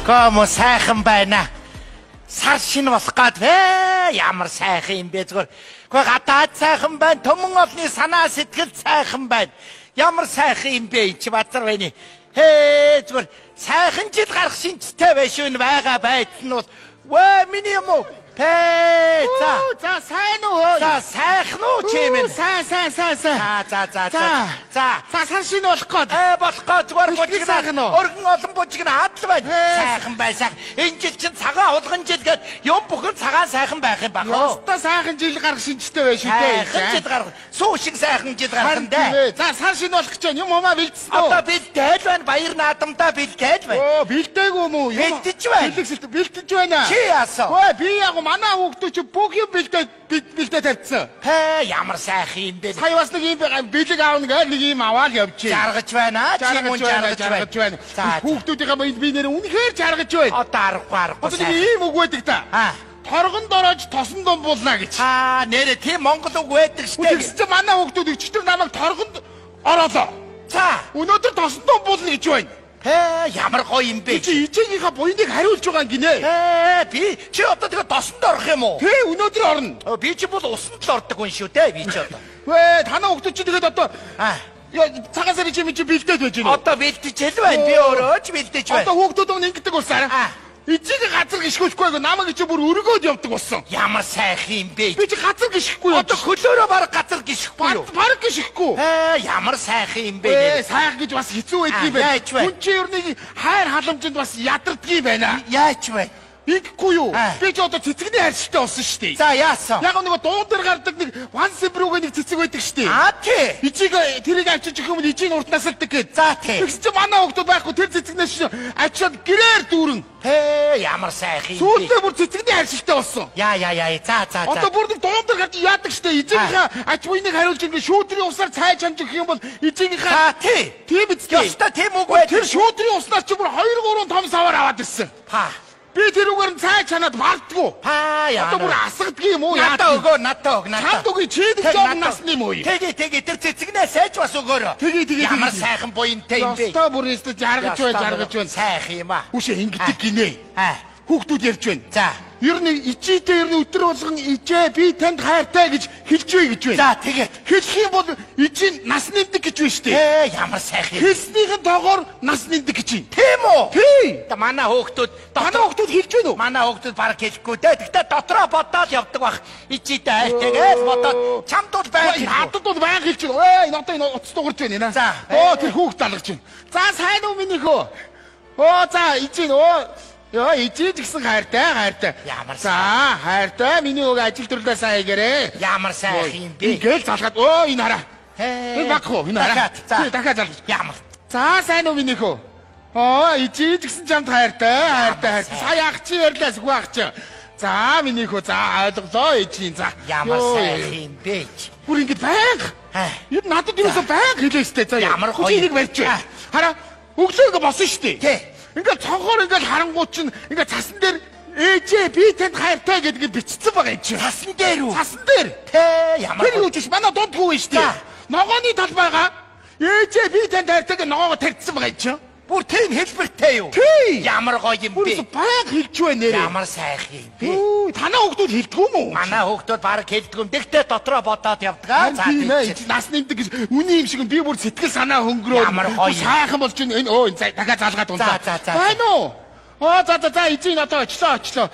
Гомо сайхан байна. Сар шинэ болох гээд ямар сайхан юм бэ зүгээр. Гэхдээ гадаад сайхан байна, төмөн олны санаа сэтгэл сайхан байна. Ямар сайхан юм бэ чи базар байна. Зүгээр сайхан жил гарах шинжтэй байш үн байгаа байдал нь бол миний юм уу? За сайн уу? За сайхан уу чимэн? Сайн. За сан шинэ болох гээд. Болох гээд зүгээр бужигна. Өргөн олон бужигна хадл байна. Сайхан байсан. Энэ жил чинь цагаан улган жил гээд юм бүхэн цагаан сайхан байх юм баг. Өстө сайхан жил гарах шинжтэй байш үү? Сайхан жил гарах. Сүү шиг сайхан жил гарах юм дээ. За сан шинэ болох гэж байна. Юм умаа бэлдсэн үү? Одоо бэлдээд байна. Баяр наадамдаа бэлдээд байна. Бэлдээгүй юм уу? Бэлдэж байна. Бэлдэж байна. Чи яасан? Би яг манай хүүхдүүд чи бүх юм бэлдээ тавьчихсан. Ямар сайхан юм бэ? Сая бас нэг юм бэлэг аавна гэж нэг юм аваад явчих. Жаргаж байна. Жаргаж байна. Хүүхдүүдийнхээ би нэр үнэхээр жаргаж байна. Одоо аргагүй. Одоо нэг юм үг байдаг та. Торгонд орож тосон дом булна гэж. Нэрээ тийм монгол үг байдаг штэ. Тэгс чи манай хүүхдүүд өчтөр намайг торгонд ороолоо. За өнөөдөр тосон дом булна гэж байна. Ямар гоё юм бэ? Чи ичээгийнхаа буйныг хариулж байгаа гинэ. Би чи одоо тэгээ тосонд орох юм уу? Өнөөдөр орно. Би чи бол усанд л ордог хүн шүү дээ. Би чи одоо. Танаа хүүхдүүд чи тэгээд одоо цагаан сарын чи бэлдээд байж гинэ. Одоо бэлдэж хэл байна. Би өөрөө ч бэлдэж байна. Одоо хүүхдүүд өмнө ингэдэг усаар. Эцэг газар гიშгүүлэхгүй намайг чи бүр өргөөд явдаг болсон. Ямар сайхан юм бэ? Би чи газар гიშгэхгүй юу? Одоо хөлөөрөө баг газар гიშгэхгүй юу? Баг гიშгэхгүй. Ямар сайхан юм бэ? Сайхан гэж бас хэцүү байдгийг байна. Хүн чи ер нь хайр халамжинд бас ядардгий байна. Яач вэ? Иггүй юу? Би ч одоо цэцэгний хайршигтай болсон шүү дээ. За яасан? Яг нэг дуун дээр гардаг нэг Once Brew-гийн нэг цэцэг байдаг шүү дээ. Тий. Ичиг тэрийг авчиж өгөх юм ичиг уртнаас л тэгээд. За тий. Тэгс чи манай хүүхдүүд байхгүй тэр цэцэгнээс ачаад гэрээр дүүрэн. Ямар сайхан юм бэ? Сүүлдээ бүр цэцэгний хайршигтай болсон. Яа. За. Одоо бүр нэг дуун дээр гарч яадаг шүү дээ. Ичигийнхаа ач буйныг хариулж ингэ шүүтрийн усаар цайж хамж өгөх юм бол ичигийнхаа. Тий. Тийм биз дээ. Яста тийм үг бай. Тэр шүүтрийн уснаас чи бүр 2-3 том савар аваад ирсэн. Би тэр үгээр нь цай чанаад бардггүй. Одоо бүр асгадгүй юм уу? Надаа өгөө. Чамд үгүй чи нэг жоо насны юм уу? Тэгээ тэр цэцэгнээ сайж бас өгөөрөө. Тэгээ. Ямар сайхан буянтай юм бэ? Одоо бүр өстө жаргаж байна. Сайхан юм аа. Үшээ ингэдэг гинэ. Хүүхдүүд ярьж байна. За. Ер нь ичээтэй өдөр болгон ичээ би танд хайртай гэж хэлж вэ гэж байна. За тэгээд хэлэх юм бол ичийн нас нэмдэг гэж байна шүү дээ. Ямар сайхан. Хэлснийхэн тоогоор нас нэмдэг гэж байна. Тийм үү? Тий. Манай хүүхдүүд хэлж байна уу? Манай хүүхдүүд бараг хэлэхгүй дээ. Гэхдээ дотроо бодоод явдаг бах. Ичээтэй хайртайгээс бодоод чамд бол байг. Надад бол байг хэлж байна. Одоо энэ утас дуурж байна. За. Тэр хүүхд алгаж байна. За сайн уу миний хөө? За ичээ ичээж гисэн хайртай. Ямар сайхан. Хайртай миний өг ажил төрлөө сайн хийгээрээ. Ямар сайхан юм бэ? Ингээл залгаад энэ хараа. Энэ багх уу? Энэ хараа. За дахиад залгаж. Ямар. За сайн уу миний хөө? Ичээж гисэн чамд хайртай. Сая ах чи ярьлаас хүү ах чи. За миний хөө за ойлголоо ичийн за. Ямар сайхан юм бэ? Бүр ингэж байг. Юу надад юусоо байг хэлээстэй за. Ямар гоё. Энийг барьж байна. Хараа. Өглөө ингэ босон шүү дээ. Ингээд цонхоор ингээд харангуут чинь ингээд цасан дээр ээжээ би танд хайртай гэдгийг бичсэн байгаа юм чи. Цасан дээр үү? Цасан дээр. Ямар. Тэр юу ч биш манай дунд хүү шүү дээ. Ногооны талбайгаа ээжээ би танд хайртай гэж ногоогоо тарьсан байгаа юм чи. Бүр тийм хэлбэртэй юу? Ямар гоё юм бэ? Баг хэлж байна нэрээ. Ямар сайхан юм бэ? Танаа хүүхдүүд хэлдэг юм уу? Манай хүүхдүүд баг хэлдэг юм. Тэгтээ дотроо бодоод явдаг. За тийм ээ. Нас нэмдэг гэж үний юм шиг би бүр сэтгэл санаа хөнгөрөө. Ямар гоё. Сайхан болж энэ дахиад залгаад унтаа. Байна уу? За эзэн одоо очлоо.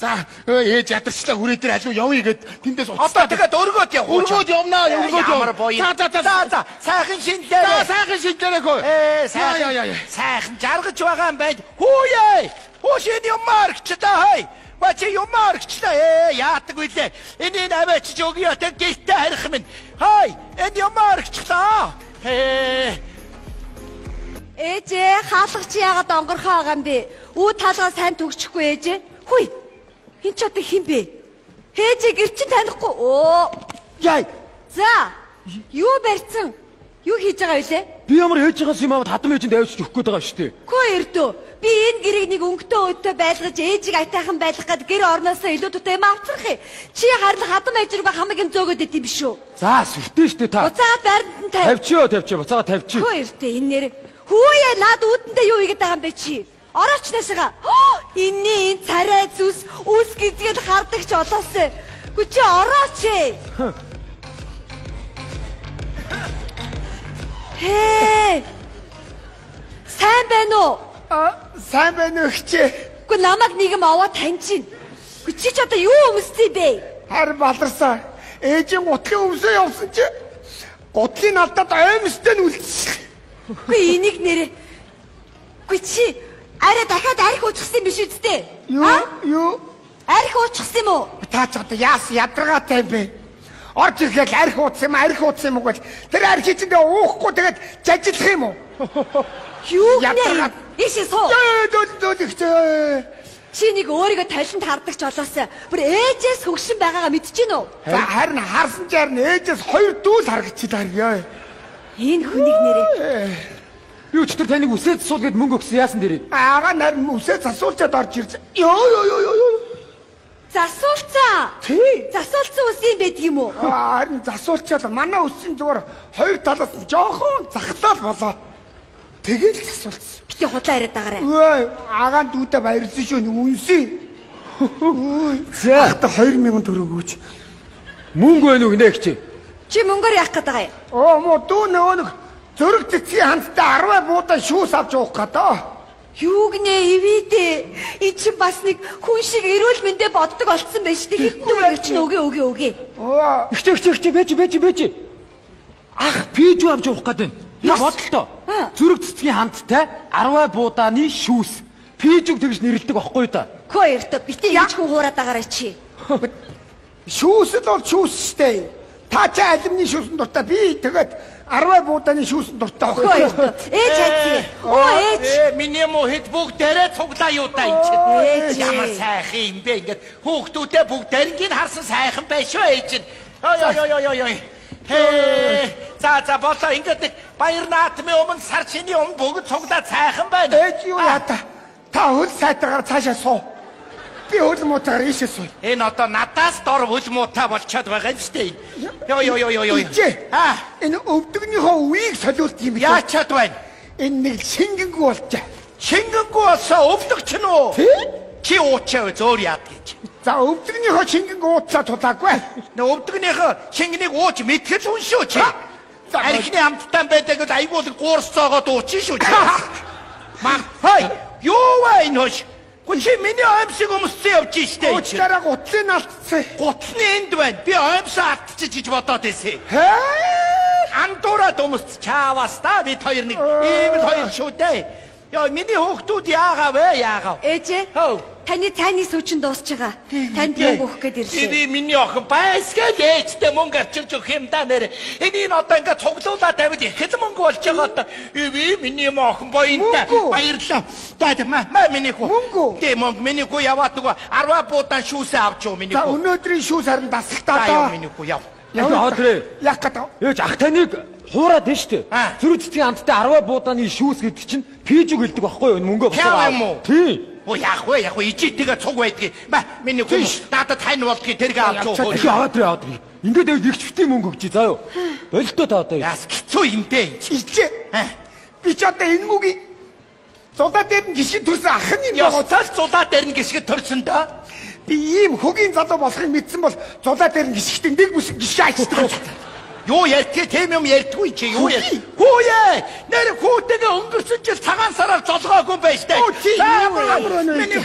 За ээж ядарчлаа хүрээ дээр алуу явъя гэд тэндээс одоо тэгээд өргөөд яв. Өргөөд явнаа. Ямар гоё. За сайхан шинжлээ. Сайхан шинжлээ хөө. Сайхан жаргаж байгаа юм байна. Хүүе. Хөөшин юм маргчлаа хай. Бачи юм маргчлаа. Яадаг үлээ. Энэ аваач өгөө тэг гихтээ харих минь. Хай. Энэ юм маргчлаа. Ээжээ хаалгач яагаад онгорхоо байгаа юм бэ? Үу талгаа сайн төгсөхгүй ээжээ. Хүй. Хин ч одоо хин бэ? Ээжээ гэр чинь танихгүй. Яй. За. Юу барьсан? Юу хийж байгаа вэ? Би ямар ээжээс юм аваад хадам ээжинд авчиж өгөх гээд байгаа шүү дээ. Хөө эрдөө. Би энэ гэрийг нэг өнгөтэй өдөө байлгаж ээжийг айтайхан байлгах гээд гэр орноосоо илүү төтэй юм авцрах юм. Чи харин хадам ээж рүүгээ хамгийн зөөгөөд идэв биш үү? За сүртэй шүү дээ та. Буцаад байранд нь тавь. Тавьчихё. Буцаад тавьчих. Хөө эрдээ энэ нэр. Хүүе наад үүдэндээ юу игээд байгаа юм бэ чи? Орооч наашаага. Энэний энэ царай зүс үс гэдгээд хардаг ч олоосэй. Гү чи орооч ээ. Хээ. Сайн байна уу? Сайн байна уу хчээ? Гү намайг нэгэн аваад таньчин. Гү чи одоо юу өмсцээ бэ? Харин баларсаа. Ээжийн гутлын өмсөө явсан чи. Гутлын алдаад аймстай нь үлдсэн. Гү энийг нэрээ. Гү чи арай дахиад арх уучихсан биш үсттэй? Юу? Арх уучихсан юм уу? Та ч одоо яас ядаргаатай юм бэ? Орж ирэхэд арх ууцсан юм уу гэж. Тэр арх чинь уухгүй тэгээд жажилах юм уу? Юу нэ? Ишээ суу. Дөө. Чи нэг өөрийгөө талент хардаг ч олоосаа. Бүр ээжээс хөгшин байгаагаа мэдчихэв нү? Харин харсан ч харин ээжээс хоёр дүүл харагдчихлаа яа. Энэ хүнийг нэрээ. Юу ч тэр таныг үсээд засуул гэд мөнгө өгсөн яасан дээрээ. Аага нарийн үсээд засуулчаад орж ирж. Ёо. Засуулцаа. Тий. Засуулсан ус юм байдаг юм уу? Харин засуулчаад манай үсийн зүгээр хоёр талаас нь жоохон захлаал болоо. Тэгэл засуулсан. Бити худлаа яриад байгаарай. Ой, агаан дүүтэй баярлсан шүү үнсээ. За, 2000 төгрөг өгөөч. Мөнгө байна уу гинэ чи? Чи мөнгөөр яах гээд байгаа юм? Муу дүү нэг зөрөг цэцгийн хандтай 10 буудаа шүүс авч уух гэдэг. Юу гинэ ивэдэ. Энд чи бас нэг хүн шиг эрүүл мэндэ боддог болцсон байж тийг хэвтүү чи өгөө. Ихтэй бэж. Ах, пиж авч уух гэдэг. Я бодлоо. Зүрэг цэцгийн хандтай 10 буудааны шүүс. Пижиг тэгж нэрлдэг байхгүй да. Хөө эртөө бити яаж хүн хуураад байгаарай чи. Шүүсэл бол шүүс штэ. Та ч алимны шүүсэн дуртай би тэгээд 10 буудааны шүүсэн дуртай байхгүй. Ээж хайцгаа. Ээж. Миний мохит бүгдээрээ цуглаа юу та энэ. Ямар сайхан юм бэ ингээд хүүхдүүдээ бүгдээрийг харсан сайхан байх шүү ээж. Ой. За болоо ингээд баяр наатмын өмнө сар чиний өмнө бүгд цуглаа сайхан байна. Ээж юу яата? Та хөл сайтгаар цаашаа суу. Би хөл муутаар ийшээ суу. Энэ одоо надаас дор хөл муутай болчиход байгаа юм штэ. Ёо. Энэ өвдөгнийхөө үеийг солиулт юм бэ? Яачаад байна? Энэ нэг шингэнгүү болчаа. Шингэнгүү болсоо өвдөгч нь үү? Чи уучаа зөөр яад гэж. За өвдөгнийхөө шингэнгүү ууцаа тулаагүй. Нэ өвдөгнийхөө шингэнийг ууч мэтгэл хүн шүү чи. Архины амттан байдаг л айгуул гуурс цоогоод уучин шүү чи. Хай, юу вэ энэ хош? Чи миний аимшиг өмссөн явж штэ. Уучтараа гутлын алдсан. Гутлын энд байна. Би аимсаа алдчих гэж бодоод байсан. Андуураад өмсч чаавас та бид хоёр нэг ийм л хоёр шүү дээ. Яа миний хүүхдүүд яагаа. Ээжээ. Таны цайны сүүчин дуусч байгаа. Танд мөнгө өгөх гээд ирлээ. Би миний охин байсгаад ээжтэй мөнгө авчирч өгөх юм да нэр. Энийг одоо ингээд цуглуулаад тавьд их л мөнгө болж байгаа одоо. Би миний охин боёнтай баярлаа. Та миний хүү. Мөнгө. Тэ мөнгө миний хүү яваад нөгөө 10 буудаан шүүсээ авч юу миний хүү. За хүү. өнөөдрийн шүүс харин дасгалтаа даа. Миний хүү яв. Яа трэ. Яах гэдэг. Ээж ах таныг хуураад нь штэ. Зүрх цэцгийн хандтай 10 буудааны шүүс гэдэг чинь пижиг хэлдэг байхгүй юу? Мөнгө босоо. Тий. Оо яах вэ? Ижитгээ цуг байдгийг. Миний хүү надад тань болдгийг тэргээ авч юу. Аваад трэ. Ингээд ихч битий мөнгө өгч заа юу. Болтоо та одоо. Яс хэцүү юм бэ. Ичээ. Би ч одоо энэ мөгийг зулаа дээр нь гიშгэн төрсөн ах нь юм байна. Цааш зулаа дээр нь гიშгэн төрсөн да. Би ийм хөгийн залуу болохыг мэдсэн бол зулаа дээр нь гიშгтэн нэг бүс гიშгэн айчдаг. Юу ярьдгийг тийм юм ярьдгүй чи юу яа. Хөөе. Нэр хүүтэйгээ өнгөрсөн жил цагаан сараар золгоогүй байж таа. Миний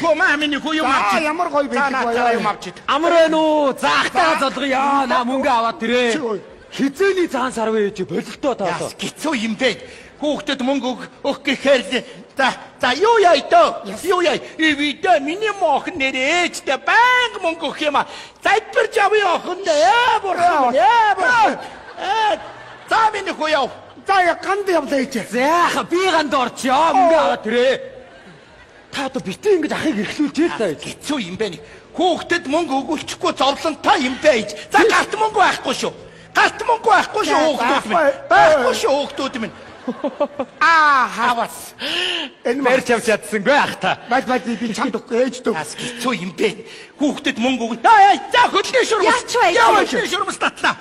хүү юм авчих. Ямар гоё байдаг юм авчих. Амар байна уу? Заахтаа золгоё. На мөнгө аваад тэрэ. Хизээний цагаан сар вэ чи бололтоо таа. Гицүү юм бэ. Хүүхдэд мөнгө өгөх гэхээр за юу яа дөө. Юу яа. Ивидэ миний мохон нэр ээжтэй банк мөнгө өгөх юм а. Зайдбарж авъя охин дээ. Бурхан. За миний хүү яв. За я ганд явлаа ичээ. За би ганд орчоо. Мөнгө аваад тэрэ. Та одоо битээ ингэж ахыг эрхлүүлж ээ та. Хэцүү юм бэ. Хүүхдэд мөнгө өгүүлчихгүй зовлонтой юм бэ. За галт мөнгө байхгүй шүү. Галт мөнгө байхгүй шүү хүүхдүүд минь. Байхгүй шүү хүүхдүүд минь. Хавас. Энэ мэрч явж чадсангүй ах та. Бат би чамд өгөхгүй ээж дөө. Бас хэцүү юм бэ. Хүүхдэд мөнгө өгнө. За хөлний шурмас. Яач вэ? Хөлний шурмас татлаа.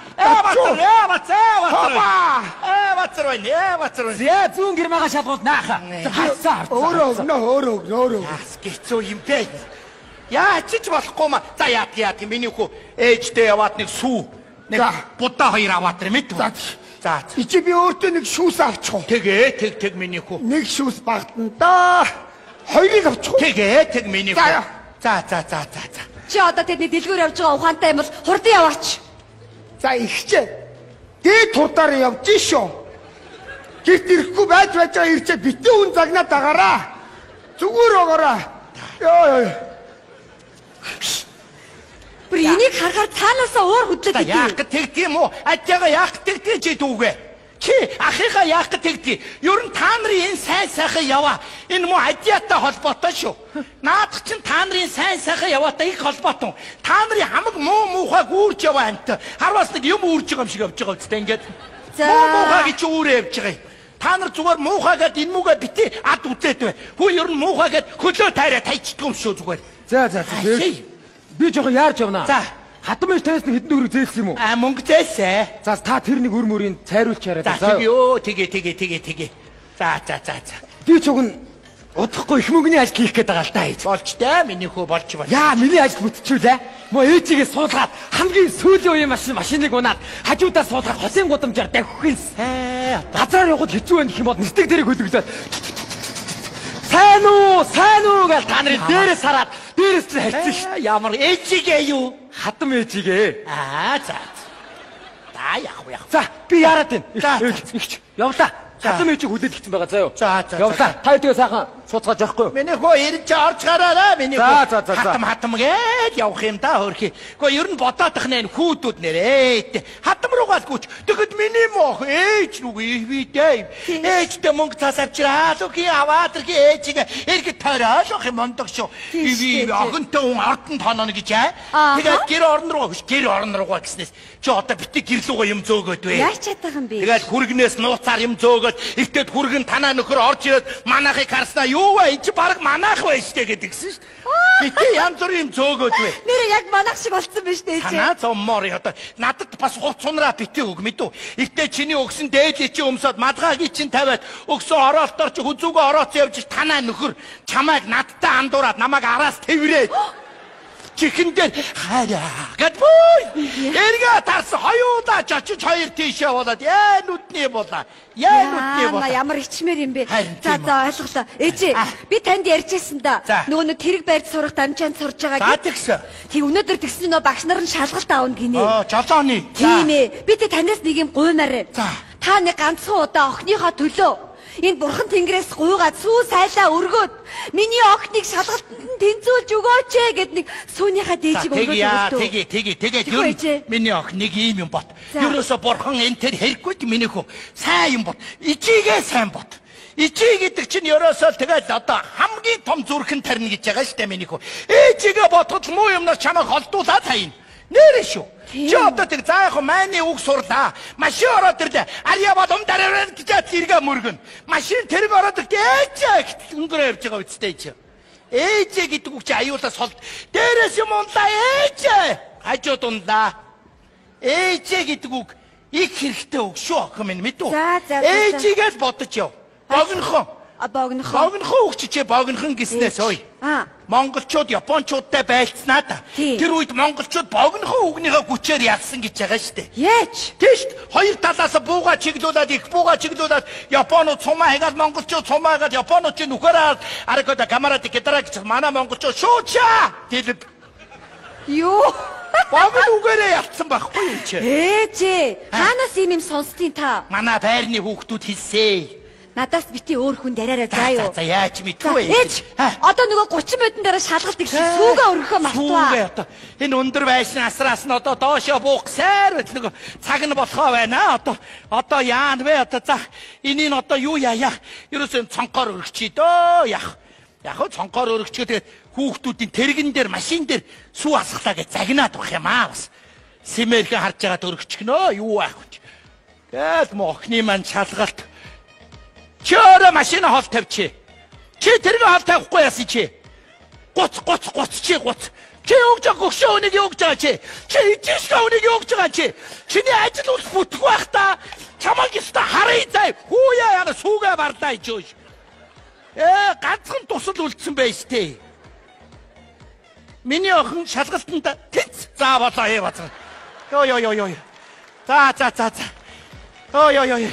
Бацар байна. Зэ зүүн гэрмага шалгуул нааха. Хацаа. Өөрөө өгнө. Бас хэцүү юм бэ. Яач ч болохгүй маа. За яа миний хүү ээжтэй яваад нэг сүү. Нэг будаа хоёр аваад тэр мэд. За. Ичи би өөртөө нэг шүүс авчих уу? Тэг миний хүү. Нэг шүүс багтана да. Хоёрыг авчих уу? Тэг миний хүү. За. Чи одоо тэдний дэлгүүр явж байгаа ухаантай юм бол хурдан яваач. За ихчээ. Дээд хурдаар явж шүү. Гэрт ирэхгүй байж байгаа ирчээ битэн хүн загнаад байгаараа. Зүгээр байгаараа. Йоо. Бүр энийг харахаар цаанаасаа уур хөдлөд идэв. Яах гэж тэгдэм үү? Атяга яах гэж тэгдэж чи дүүгээ. Чи ахыгаа яах гэж тэгдэ. Ер нь та нарын энэ сайн сайхан яваа. Энэ муу адиатай холбоотой шүү. Наадах чинь та нарын сайн сайхан яваатай их холбоотой. Та нарын хамаг муухайг үүрч яваа амт. Харвас нэг юм үүрж байгаа юм шиг явж байгаа үстэй ингээд. Муухайг чи үүрээ явж байгаа юм. Та нар зүгээр муухайгаад энэ муугаа битээ ад үзээд бай. Хүү ер нь муухайгаад хөлөө тайраа тайчдгүй юм шүү зүгээр. За. Би жоохон яарч явнаа. За. Хатан биш танаас нэг хэдэн өрөө зээлсэн юм уу? Мөнгө зээлсэн. За та тэр нэг өр мөрийн цайруулж яриад. За тэгээ. За. Би ч уг нь удахгүй их мөнгөний ажил хийх гээд байгаа л та ээж. Болж таа миний хүү болж байна. Яа миний ажил бүтчихүүлээ. Мо ээжигээ суулгаад хамгийн сүүлийн үеийн машиныг унаад хажуудаа суулгаад хосын гудамжаар давхихээс. Газар явахд хэцүү байх юм бол нэртэг дэрэг хөлөглөө. Сайн уу гэж та нарын дээрээс хараад дээрээс чинь хайцсан шүү. Ямар ээжигээ юу? Хатам ээжигээ. За. Яах. За би яарад байна. Игч явлаа. Хатам ээжиг хүлээж гитсэн байгаа заа юу. За. Явлаа. Та өдөө сайхан сууцгааж явахгүй. Миний хөө ирж орж гараараа миний хөө. За. Хатам гээд явах юм да хөрхи. Гэхдээ ер нь бодоодох нэ хүүдүүд нэрээ. Хатам руугаа л гүч. Тэгэхэд миний моох ээж нүг ивидээ. Ээжтэй мөнгө цаас авчираа. Луки аваад ирэх ээжигээ эргэд тойроо авах юм мондох шүү. Иви охинтой хүн ардын тооноо гэж аа. Тэгээд гэр орон руугаа гэснээс чи одоо битгий гэрлүүгөө юм зөөгөөд вэ. Яач чадах юм бэ? Тэгээд хүргнээс нууцаар юм зөөгөөд ихтэд хүргэн танаа нөхөр орж ирээд манайхыг харснаа юу вэ? Энд чи баг манайх байж тээ гэдгсэн шүү дээ. Битгий янз бүрийн юм зөөгөөд вэ. Нэр яг манайх шиг болсон биз дээ чи. Танаа зоммоор одоо надад бас хувц сунраа битгий өг мэдв. Ихтэй чиний өгсөн дээдээ чи өмсөд мадгаагийн чин тавиад өгсөн ороолтоор чи хүзүүгээ орооцсон явж танаа нөхөр чамайг надтай андуураад намайг араас тэврээд чихэн дээр хараа гэд бүй. Эргээ тарсан хоёулаа чочиж хоёр тийшээ болоод нүдний болоо. Ямар ичмэр юм бэ? За ойлголоо. Ээжээ би танд ярьжсэн да. Нөгөө тэрэг байрд сурах дамжаанд сурж байгаа гэсэн. Тэг өнөөдөр тэгсэн нөө багш нар нь шалгалт аавна гинэ. Жолооны. Тийм ээ. Би тэг танаас нэг юм гуймаар. Та нэг ганцхан удаа охиныхоо төлөө энэ бурхан тэнгэрээс гуйгаад сүү сайлаа өргөөд миний охиныг шалгалтанд тэнцүүлж өгөөч гэд нэг сүүнийхаа дээжиг өргөөд тэгээд миний охин нэг юм бот. Ерөөсө бурхан энэ тэр хэрэггүй миний хөө сайн юм бот. Ичигээ сайн бот. Ичи гэдэг чинь ерөөсөө тэгээд одоо хамгийн том зүрхэн тарина гэж байгаа шүү дээ миний хөө. Ээжигээ ботход муу юмнаар чамайг холдуулаад хайна. Нэрэ шүү. Чи одоо тэг заах майны үг сурлаа. Машин ороод ирлээ. Арья бод дараараа гэж зэрэг мөргөн. Машин тэрэг ороод ээж өнгөрөө явж байгаа үстэй чи. Ээж гэдэг үг чи аюулаас холд. Дээрээс юм унлаа ээж. Хажууд унлаа. Ээж гэдэг үг их хэрэгтэй үг шүү охин минь мэдв. Ээжигээ л бодож яв. Богинохон үг чи богинохон гиснээс ой. Монголчууд Япончуудтай байлцнаа да. Тэр үед монголчууд богинохон үгнийхээ хүчээр ялсан гэж байгаа шүү дээ. Яаж? Тийш хоёр талаас бууга чиглүүлээд их бууга чиглүүлээд Японууд сумаа хийгээд монголчууд сумаа хийгээд Японууд чинь нүхээрээ аракода камерад гитара гэж манай монголчууд шуучаа. Дэлб. Юу? Богино үгээрээ ялцсан байхгүй юм чи. Ээжээ, хаанаас ийм сонсдیں۔ Та? Манай байрны хүүхдүүд хэлсэн. Надаас бити өөр хүн дараарай заа юу. За яаж мэдгүй. Ээж одоо нөгөө 30 минутын дараа шалгалт их сүүгээ өргөхөө мартваа. Сүүгээ одоо энэ өндөр байшин асраас нь одоо доошоо буух сайр нөгөө цаг нь болохоо байна. Одоо яан вэ одоо за энийг одоо юу яах? Ерөөсөө цонхоор өргөчий дөө яах. Яг хөө цонхоор өргөчгөө тэгээд хүүхдүүдийн тэрэгэн дээр машин дээр сүү асглаа гэж загнаад байх юм аа бас. Симэрхэн харж байгаад өргөчгнөө юу аах вэ? Тэгэл мохны маань шалгалт Чи өөрөө машина хол тавьчих. Чи тэргээ хол тавихгүй яасан чи. Гуц чи гуц. Чи өгж байгаа гөгшөө өнийг өгж байгаа чи. Чи ижишгээ өнийг өгж байгаа чи. Чиний ажил ус бүтэх байх та. Чамаг ёстой харъя зай. Хүүяа яга сүүгээ барлаа ичөөш. Ганцхан тусал үлдсэн байж тээ. Миний охин шалгалтанд тэнц. За болоо бацаа. Йоо. За. Йоо.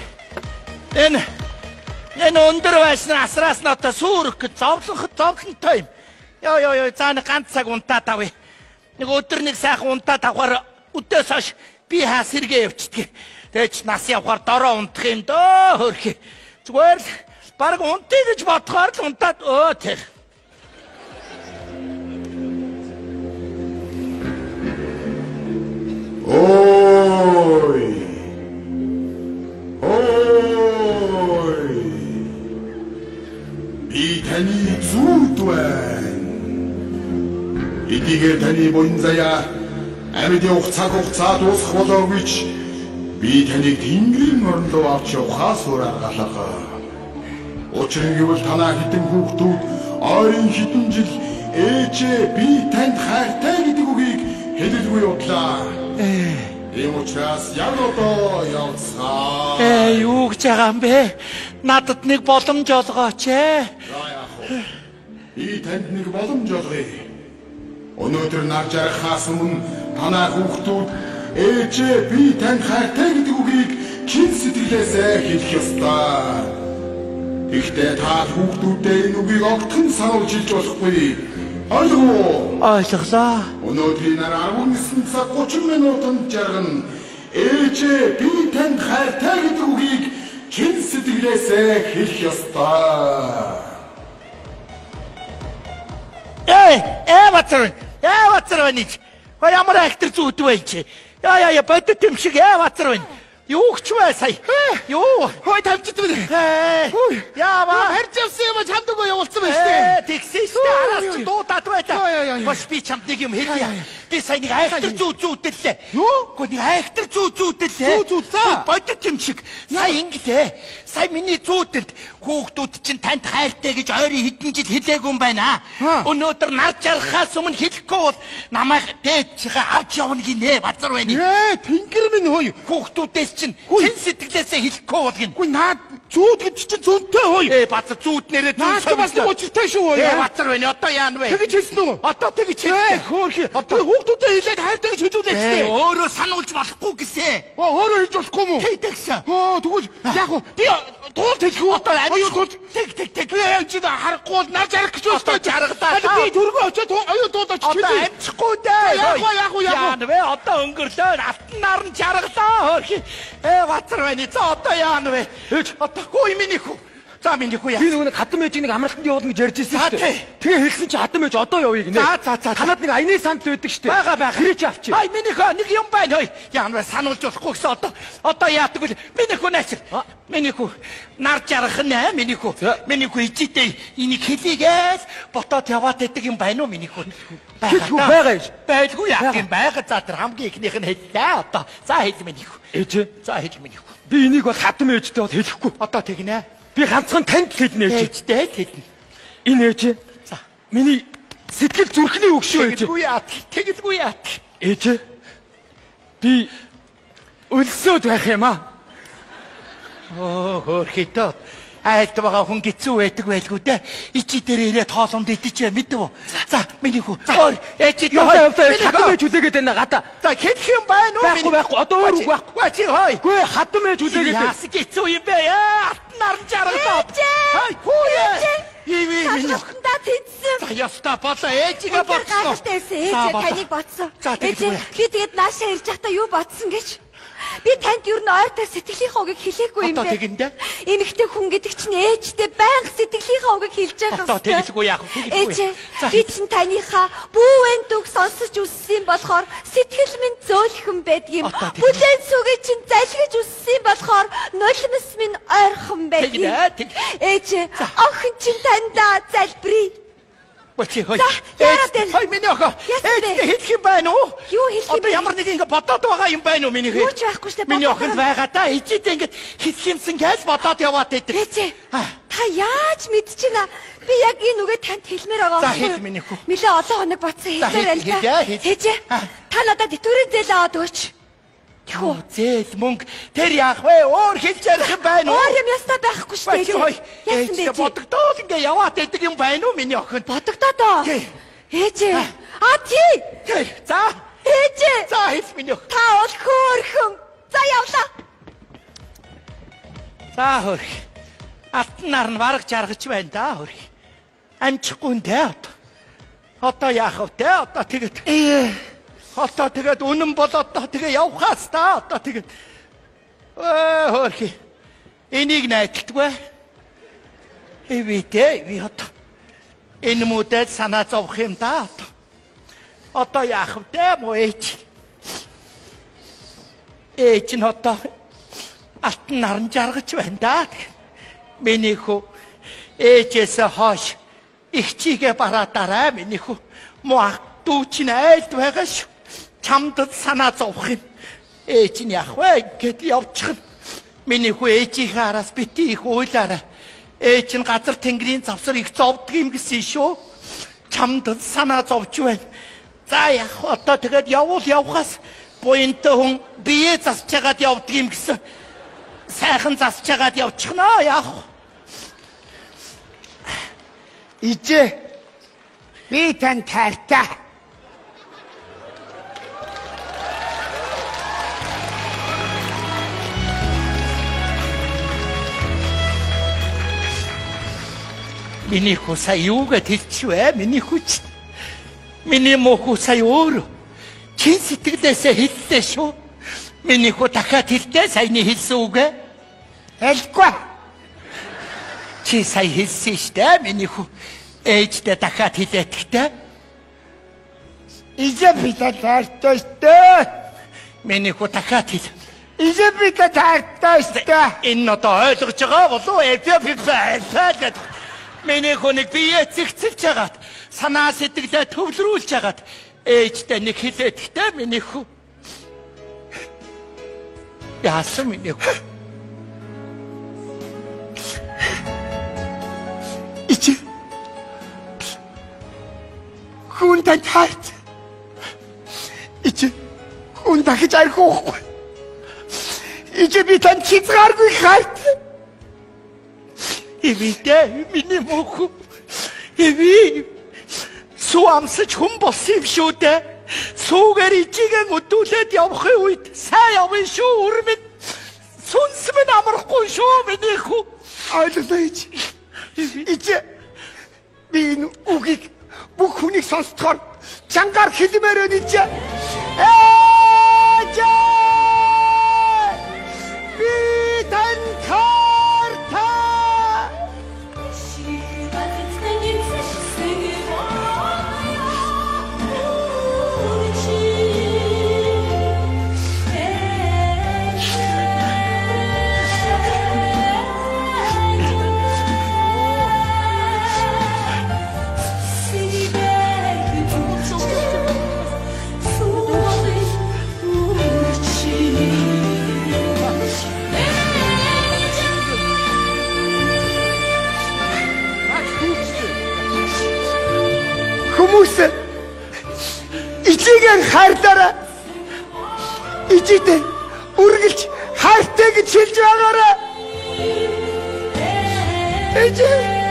Энэ өндөр байшин асраас нь одоо сүрэх гэж зовлонтой юм. Йоо. За нэг ганц цаг унтаад авъя. Нэг өдөр нэг сайхан унтаад авахаар өдөөс хойш би хаа сэргээ явчихдаг. Тэгэж нас явахаар дороо унтах юм дөө хөрхи. Зүгээр л баг унтъя гэж бодохоор л унтаад тэр. Ой. Би таны зүуд байна. Эдгээр таны буянзая амьд явах цаг хугацаа дуусах болоогүй ч би таныг Тэнгэрийн орон руу авч явахаас өөр аргалаа. Учир нь гэвэл танаа хитэн хүүхдүүд ойрын хитэн жил ээжээ би танд хайртай гэдэг үгийг хэлэлгүй явдлаа. Ийм учраас яг одоо явцгаа. Юу гэж байгаа юм бэ? Надад нэг боломж олгооч ээ. Би танд нэг боломж олгоё. Өнөөдөр нар жаргахаас өмнө танаа хүүхдүүд ээжээ би танд хайртай гэдэг үгийг чин сэтгэлээсээ хэлэх ёстой. Гэхдээ та хүүхдүүдээ энэ үгийг огтхон сануулж хэлж болохгүй. Ойлголоо. Өнөөдрийн нар 19 цаг 30 минутанд жаргана. Ээжээ би танд хайртай гэдэг үгийг чин сэтгэлээсээ хэлэх ёстой. Вацарванич. Ямар актер зүйд вэ чи? Яа бодит юм шиг Вацарван. Юу ч вэ сая? Юу? Хой тавьчих вэ? Яава. Харж явсан юм чамдгаа явуулсан байж тээ. Тэгсэн шүү дээ. Араас чи дуудаад байлаа. Баш би чамд нэг юм хэлье. Би сая нэг актер зүйдэллээ. Юу? Гэхдээ нэг актер зүйдэллээ. Зүү. Бодит юм шиг. Сая ингэлээ. Сая миний зүйдэнд хүүхдүүд чинь танд хайртай гэж ойрын хэдэн жил хэлээгүй юм байна. Өнөөдөр нар жаргахаас өмнө хэлэхгүй бол намайг дээдчээ авч явна гинэ базар байна. Тэнгэр минь хөөе. Хүүхдүүдээс чинь чин сэтгэлээсээ хэлэхгүй бол гин. Үгүй наад зүүд гэж чинь зөнтэй хөөе. Базар зүүд нэрээ зүүд бас нэг учиртай шүү хөөе. Базар байна. Одоо яана вэ? Тэгэж хэлсэн үү? Одоо тэгэж хэлсэн. Хөөхи. Одоо хүүхдүүдэд хэлээд хайртай гэж хэлүүлээ ч. Өөрөө сануулж болохгүй гэсэн. Өөрөө хэлж болохгүй мүү? Тэгсэн. Тэгвэл яг уу би туул хэлэхгүй. Одоо аюул тэг. Яа чи харахгүй бол наа жаргах гэж байна. Жаргадаа. Би төргөө очоод аюул дуудаач. Одоо амжихгүй дээ. Яг уу. Яана вэ? Одоо өнгөрлөө. Алтан наран жаргалаа. Хөөхи. Базар байна. За одоо яана вэ? Одоо хөөе миний хүү. За миний хүү яа. Би нөгөө хатан ээжийг нэг амралтанд явуулна гэж ярьж ирсэн шүү дээ. Тэгээ хэлсэн чи хатан ээж одоо явъя гинэ. За. Танад нэг аяны санд байдаг шүү дээ. Бага. Хэрэг чи авчи. Ай миний хөө нэг юм байна хөөе. Яана вэ? Сануулж болохгүй гэсэн одоо яадаг вэ? Миний хүү наач. Миний хүү нар жаргах нэ миний хүү. Миний хүү ичтэй энийг хэлийгээс ботоод яваад байдаг юм байна уу миний хүү? Байгаа юм. Байдгүй яах юм байгаа. За тэр хамгийн ихнийх нь хэллээ одоо. За хэл миний хүү. Ээж. За хэл миний хүү. Би энийг бол хатан ээжтэй бол хэлэхгүй. Одоо тэгнэ. Би ганцхан танд хэлнэ ээж. Ээжтэй хэлнэ. Энэ ээж. За. Миний сэтгэл зүрхний өгшөө ээж. Тэгэлгүй яа. Ээж. Би өлсөд байх юм аа. Хөөхөтөө. Айлт байгаа хүн гизүү байдаг байлгүй дээ. Ичи дээр ирээд хоолонд идэж мэдв үү? За, миний хүү. Ээж яваа хатан ээж үлээгээд байна гата. За, хэлэх юм байна уу? Байхгүй. Одоо өөр үг байхгүй. Чи хой. Гүй хатан ээж үлээгээд байна. Яас гизүү юм бэ? Алтан наран жаргалаа. Хай, хүүе. Охиндаа тэнцсэн. За, яста болоо ээжигээ бодсон. Ээжээ таныг бодсон. Ээжээ би тэгээд наашаа ирж байхдаа юу бодсон гэж? Би танд юу н ойртой сэтгэлийнхаа үгийг хэлээгүй юм бэ? Одоо тэгэндээ. Эмэгтэй хүн гэдэг чинь ээжтэй байнга сэтгэлийнхаа үгийг хэлж байгаа юм. Одоо тэгэлгүй яах вэ? Ээжээ би чинь таныхаа бүүвэн дүг сонсож үссэн болохоор сэтгэл минь зөөлхөн байдаг юм. Бүлээн сүгээ чинь залгиж үссэн болохоор нулимс минь ойрхон байдаг юм. Ээжээ охин чинь тандаа залбирая. Бочи хой. яагаад вэ? Хой миний охоо. Хэлэх юм байна уу? Юу хэлэх юм бэ? Одоо ямар нэг ингэ бодоод байгаа юм байна уу миний хээ? Юу ч байхгүй штэ. Миний охинд байгаа та ичээд ингэ хэлэх юмсан гэж бодоод яваад байдаг. Ээжээ. Та яаж мэдчихэна? Би яг энэ үгээ танд хэлмээр байгаа. За хэл миний хүү. Нилээ олон хоног батсан хэлмээр байна та. Ээжээ. Та надад итүүрийн зээл аваад өгч. Юу зээл мөнгө тэр яах вэ? Өөр хэлж ярих юм байна уу? Өөр юм ястаа байхгүй штэ. Яасан бэ? Бодогдоод ингэ яваад байдаг юм байна уу миний охинд? Бодогдоод. Ээжээ. Тий. За. Ээжээ. За хэл миний охин. Та бол хөөрхөн. За явлаа. За хөрх. Алтнаар нь бараг жаргаж байна да хөрх. Амчихгүй нэ. Одоо яах вэ? Одоо тэгээд одоо тэгээд үнэн болоод тэгээ явхаас та одоо тэгээд хөрх. Энийг найдтгүй. Эвитэ ви одоо энэ мөдөд санаа зовх юм да. Одоо яах вэ? Мо ээж. Ээж нь одоо алтан наран жаргаж байна да. Миний хүү ээжээс хойш их чигээ бараатаарай миний хүү. Мо дүүч нь айлд байгаа шүү. Чамд санаа зовх юм. Ээж нь яах вэ? Гэт явчих. Миний хүү ээжийнхээ араас бити их уйлаарай. Ээж нь газар тэнгэрийн завсар их зовдөг юм гэсэн шүү. Чамд санаа зовж байна. За яах вэ? Одоо тэгээд явхаас буянтай хүн бие засч чагаад явдаг юм гэсэн. Сайхан засч чагаад явчихнаа яах вэ? Ичээ. Би тань таартай. Миний хүү сая юугээд хэлчихвэ? Миний хүүч. Миний мөхөө сая өөр. Чин сэтгэлээсээ хэллээ шүү. Миний хүү дахиад хэлдэ саяны хэлсэн үгэ. Хэлэхгүй. Чи сая хэлсэн штэ миний хүү. Ээждээ дахиад хэлээд гэхдээ. Ичээ би таартай штэ. Миний хүү дахиад хэл. Ичээ би таартай штэ. Энэ одоо ойлгож байгаа болов уу? Эпэ. Миний хүнийг бие цэгцэлж хагаад санаа сэтгэлээ төвлөрүүлж хагаад ээжтэй нэг хэлээд гэхдээ миний хүү. Яасан миний хүү. Ичээ. Хүн таарт. Ичээ. Хүн дахиж арахгүй. Ичээ би тань хязгааргүй хайрт. Эвидэ миний мөхөө. Эви суамсч хүн болсон юм шүү дээ. Сүүгээр ичигээ өдүүлээд явахын үед сайн явна шүү өрмөд. Сүнс минь амархгүй шүү миний хүү. Ойлголоо ич. Ичээ. Би энэ үгийг бүх хүнийг сонсдохоор чангаар хэлмээр байна ичээ. Ээжээ. Би тань хүмүүс ичээгээр хайрлаарай. Ичээтэй үргэлж хайртай гэж хэлж байгаарай. Ичээ